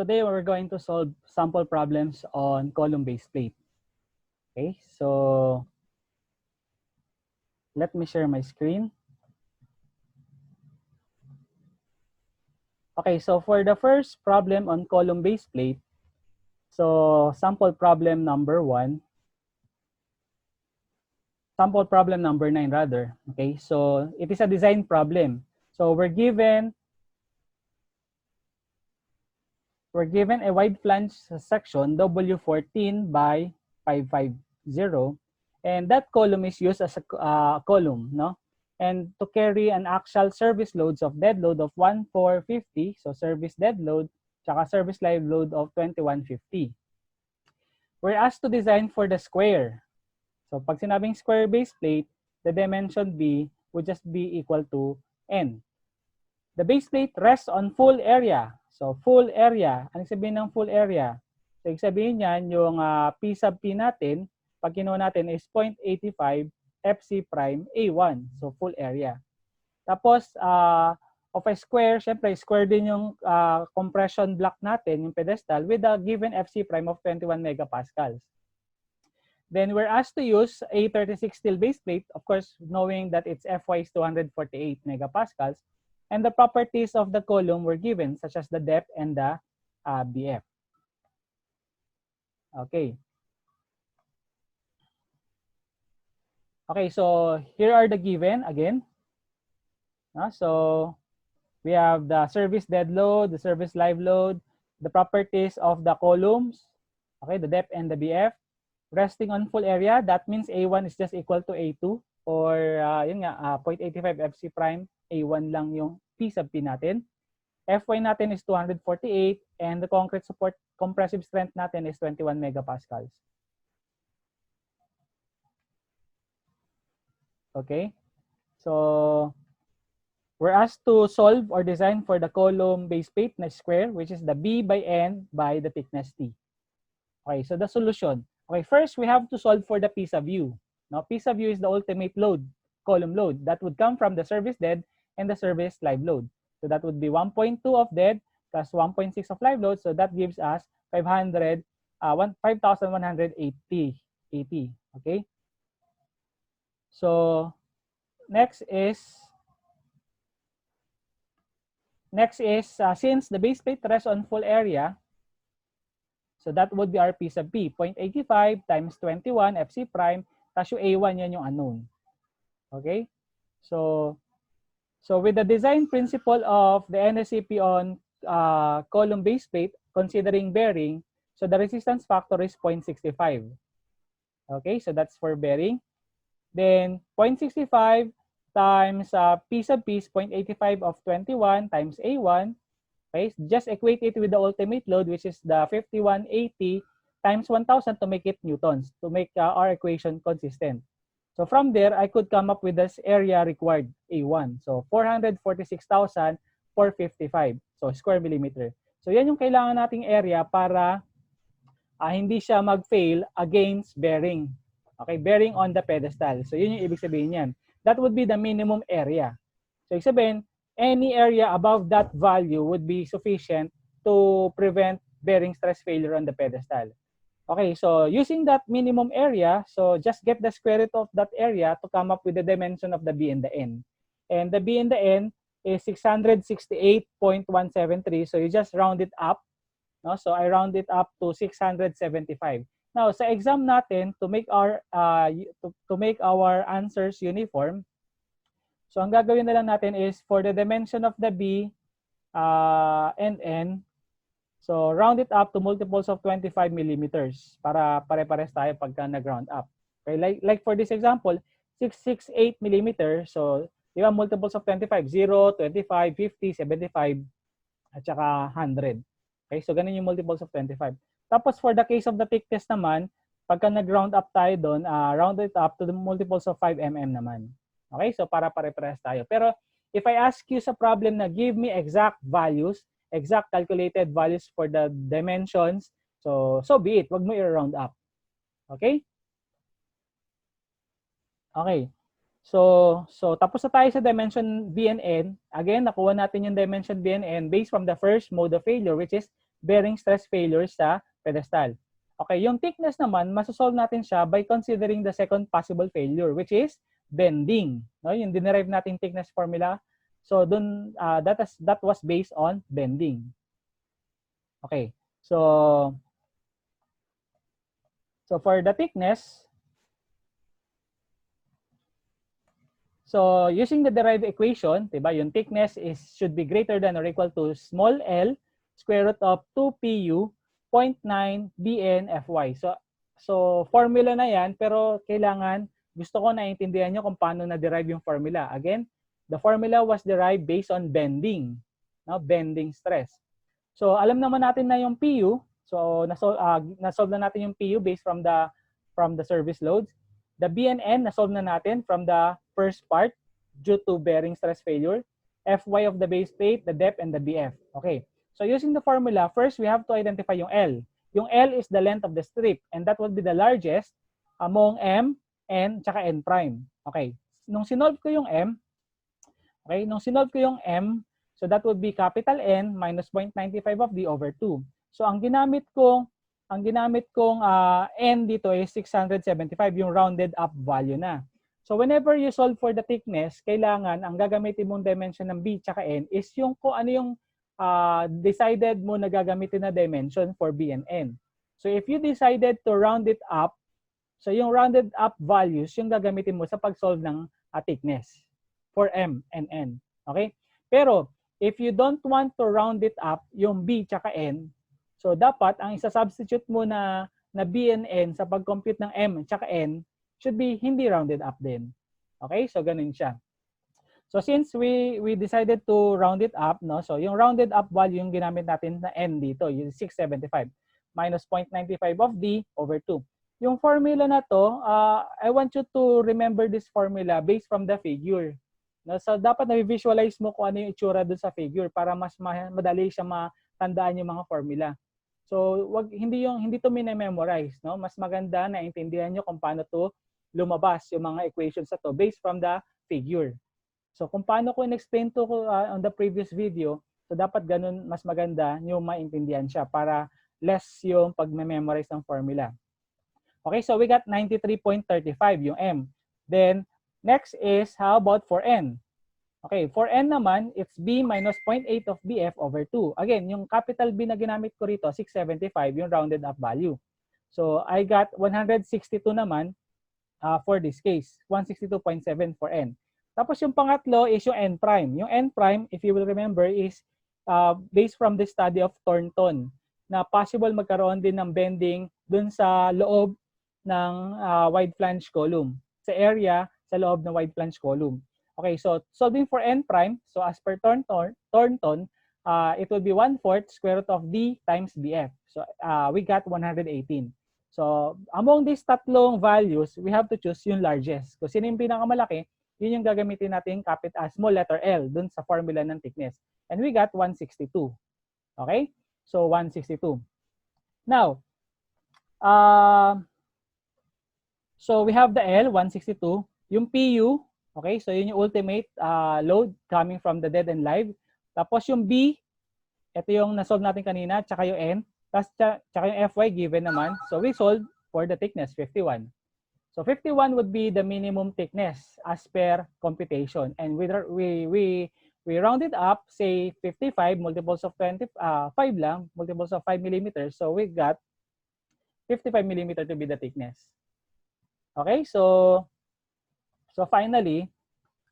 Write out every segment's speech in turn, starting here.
today we're going to solve sample problems on column-based plate. Okay, so let me share my screen. Okay, so for the first problem on column-based plate, so sample problem number 9 rather. Okay, so it is a design problem. So we're given a wide flange section W14 by 550, and that column is used as a column, no? And to carry an actual service loads of dead load of 1450, so service dead load, tsaka service live load of 2150. We're asked to design for the square. So pag sinabing square base plate, the dimension B would just be equal to N. The base plate rests on full area. So full area, ano sabihin ng full area? So ibig sabihin niyan, yung P sub P natin, pag kinuha natin is 0.85 FC prime A1. So full area. Tapos, of a square, syempre square din yung compression block natin, yung pedestal, with a given FC prime of 21 megapascals. Then we're asked to use a 36 steel base plate, of course, knowing that its Fy is 248 megapascals, and the properties of the column were given, such as the depth and the BF. Okay. Okay, so here are the given again. So we have the service dead load, the service live load, the properties of the columns, okay, the depth and the BF. Resting on full area, that means A1 is just equal to A2, or yun nga, 0.85 FC prime, A1 lang yung P sub P natin. Fy natin is 248, and the concrete support compressive strength natin is 21 megapascals. Okay, so we're asked to solve or design for the column base plate na square, which is the B by N by the thickness T. Okay, so the solution. Okay, first we have to solve for the P sub U. Now, P sub U is the ultimate load, column load, that would come from the service dead and the service live load. So that would be 1.2 of dead plus 1.6 of live load. So that gives us 5,180. Okay. So next is since the base plate rests on full area, so that would be our P sub P, 0.85 times 21 FC prime, tapos yung A1 yan yung unknown. Okay? So with the design principle of the NSCP on column base plate, considering bearing, so the resistance factor is 0.65. Okay? So that's for bearing. Then 0.65 times P sub P is 0.85 of 21 times A1. Okay, just equate it with the ultimate load, which is the 5180 times 1,000 to make it newtons, to make our equation consistent. So from there, I could come up with this area required, A1. So 446,455. So square millimeter. So yan yung kailangan nating area para hindi siya mag-fail against bearing. Okay, bearing on the pedestal. So yun yung ibig sabihin yan. That would be the minimum area. So ibig sabihin, any area above that value would be sufficient to prevent bearing stress failure on the pedestal. Okay, so using that minimum area, so just get the square root of that area to come up with the dimension of the B and the N. And the B and the N is 668.173, so you just round it up. No? So I round it up to 675. Now, sa exam natin, to make our answers uniform, so ang gagawin na lang natin is for the dimension of the B and N, so round it up to multiples of 25 millimeters para pare-pares tayo pagka nag-round up. Okay, like for this example, 668 millimeters, so di ba multiples of 25, 0, 25, 50, 75, at saka 100. Okay, so ganun yung multiples of 25. Tapos for the case of the thickness naman, pagka nag-round up tayo doon, round it up to the multiples of 5 mm naman. Okay, so para pare-parehas tayo. Pero if I ask you sa problem na give me exact values, exact calculated values for the dimensions, so be it. Wag mo i-round up. Okay? Okay. So tapos na tayo sa dimension B and N. Again, nakuha natin yung dimension B and N based from the first mode of failure, which is bearing stress failure sa pedestal. Okay, yung thickness naman, masosolve natin siya by considering the second possible failure, which is bending. No? Yung dinerive natin thickness formula. So dun, that was based on bending. Okay, so for the thickness, so using the derived equation, diba, yung thickness should be greater than or equal to small l square root of 2pu 0.9 bn fy. So formula na yan, pero kailangan, gusto ko naiintindihan nyo kung paano na-derive yung formula. Again, the formula was derived based on bending, no? Bending stress. So alam naman natin na yung pu, so nasolve na natin yung pu based from the service loads. The BNN, nasolve na natin from the first part due to bearing stress failure. Fy of the base plate, the depth, and the BF. Okay. So using the formula, first we have to identify yung L. Yung L is the length of the strip, and that will be the largest among M, N, tsaka N prime. Okay. Nung sinolve ko yung M, so that would be capital N minus 0.95 of D over 2. So ang ginamit kong N dito is 675, yung rounded up value na. So whenever you solve for the thickness, kailangan ang gagamitin mong dimension ng B tsaka N is yung kung ano yung decided mo na gagamitin na dimension for B and N. So if you decided to round it up, so yung rounded up values yung gagamitin mo sa pag-solve ng thickness for M and N. Okay? Pero if you don't want to round it up, yung B tsaka N, so dapat ang isa-substitute mo na B and N sa pag-compute ng M tsaka N should be hindi rounded up din. Okay? So ganun siya. So since we decided to round it up, no? So yung rounded up value yung ginamit natin na N dito, yung 675 minus 0.95 of D over 2. Yung formula na to, I want you to remember this formula based from the figure. No? So dapat na-visualize mo kung ano yung itsura dun sa figure para mas madali siya matandaan yung mga formula. So hindi to mine-memorize, no? Mas maganda na intindihan niyo kung paano to lumabas yung mga equations na to based from the figure. So kung paano ko in-explain to on the previous video, so dapat ganun mas maganda niyo maintindihan siya para less yung pag-memorize ng formula. Okay, so we got 93.35 yung M. Then next is how about for N? Okay, for N naman, it's B minus 0.8 of BF over 2. Again, yung capital B na ginamit ko rito, 675, yung rounded up value. So I got 162 naman for this case, 162.7 for N. Tapos yung pangatlo is yung N prime. Yung N prime, if you will remember, is based from the study of Thornton na possible magkaroon din ng bending dun sa loob ng wide flange column. Sa area, sa loob ng wide flange column. Okay, so solving for N prime, so as per Thornton, it will be 1/4 square root of D times BF. So we got 118. So among these tatlong values, we have to choose yung largest. Kung sino yung pinakamalaki, yun yung gagamitin natin small letter L dun sa formula ng thickness. And we got 162. Okay? So 162. Now, so we have the L, 162. Yung PU, okay, so yun yung ultimate load coming from the dead and live. Tapos yung B, ito yung nasolve natin kanina, tsaka yung N, tsaka yung Fy given naman. So we solve for the thickness, 51. So 51 would be the minimum thickness as per computation. And we rounded up, say 55 multiples of 5 lang, multiples of 5 millimeters. So we got 55 millimeter to be the thickness. Okay, so finally,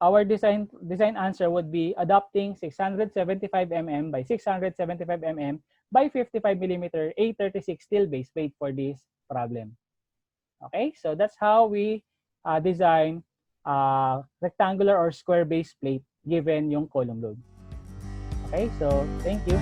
our design answer would be adopting 675 mm by 675 mm by 55 mm A36 steel base plate for this problem. Okay, so that's how we design rectangular or square base plate given yung column load. Okay, so thank you.